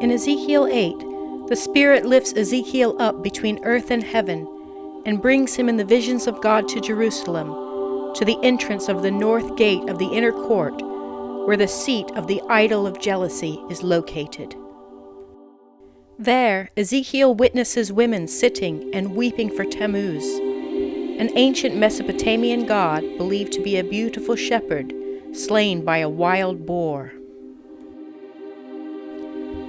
In Ezekiel 8, the Spirit lifts Ezekiel up between earth and heaven and brings him in the visions of God to Jerusalem, to the entrance of the north gate of the inner court, where the seat of the idol of jealousy is located. There, Ezekiel witnesses women sitting and weeping for Tammuz, an ancient Mesopotamian god believed to be a beautiful shepherd slain by a wild boar.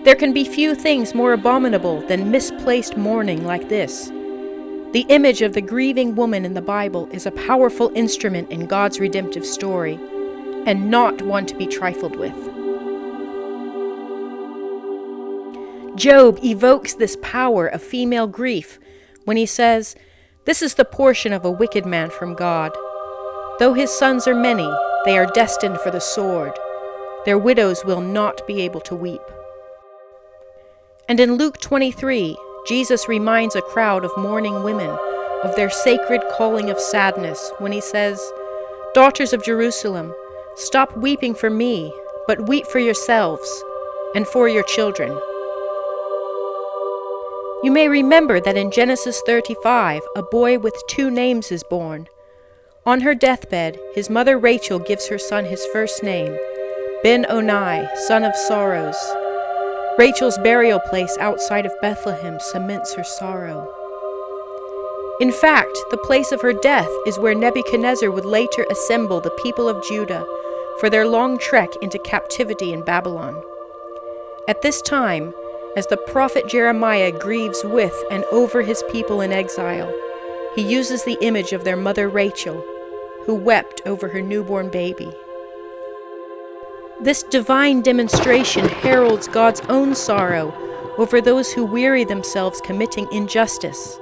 There can be few things more abominable than misplaced mourning like this. The image of the grieving woman in the Bible is a powerful instrument in God's redemptive story, and not one to be trifled with. Job evokes this power of female grief when he says, "This is the portion of a wicked man from God. Though his sons are many, they are destined for the sword. Their widows will not be able to weep." And in Luke 23, Jesus reminds a crowd of mourning women of their sacred calling of sadness when he says, "Daughters of Jerusalem, stop weeping for me, but weep for yourselves and for your children." You may remember that in Genesis 35, a boy with 2 names is born. On her deathbed, his mother Rachel gives her son his first name, Ben-Oni, son of sorrows. Rachel's burial place outside of Bethlehem cements her sorrow. In fact, the place of her death is where Nebuchadnezzar would later assemble the people of Judah for their long trek into captivity in Babylon. At this time, as the prophet Jeremiah grieves with and over his people in exile, he uses the image of their mother Rachel, who wept over her newborn baby. This divine demonstration heralds God's own sorrow over those who weary themselves committing injustice.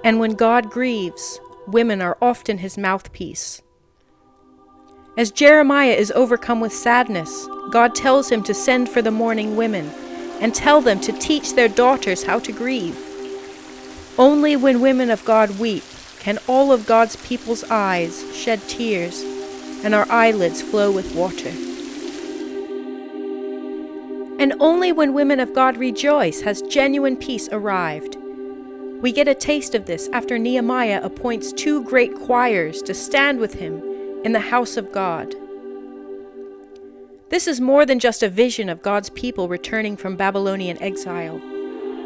And when God grieves, women are often his mouthpiece. As Jeremiah is overcome with sadness, God tells him to send for the mourning women and tell them to teach their daughters how to grieve. Only when women of God weep can all of God's people's eyes shed tears and our eyelids flow with water. And only when women of God rejoice has genuine peace arrived. We get a taste of this after Nehemiah appoints 2 great choirs to stand with him in the house of God. This is more than just a vision of God's people returning from Babylonian exile.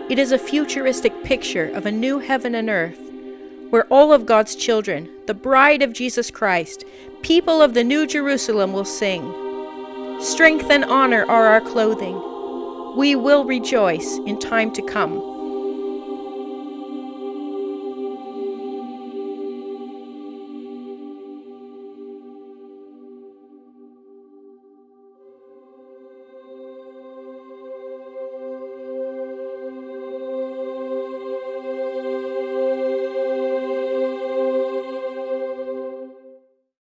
It is a futuristic picture of a new heaven and earth, where all of God's children, the bride of Jesus Christ, people of the New Jerusalem, will sing, "Strength and honor are our clothing. We will rejoice in time to come."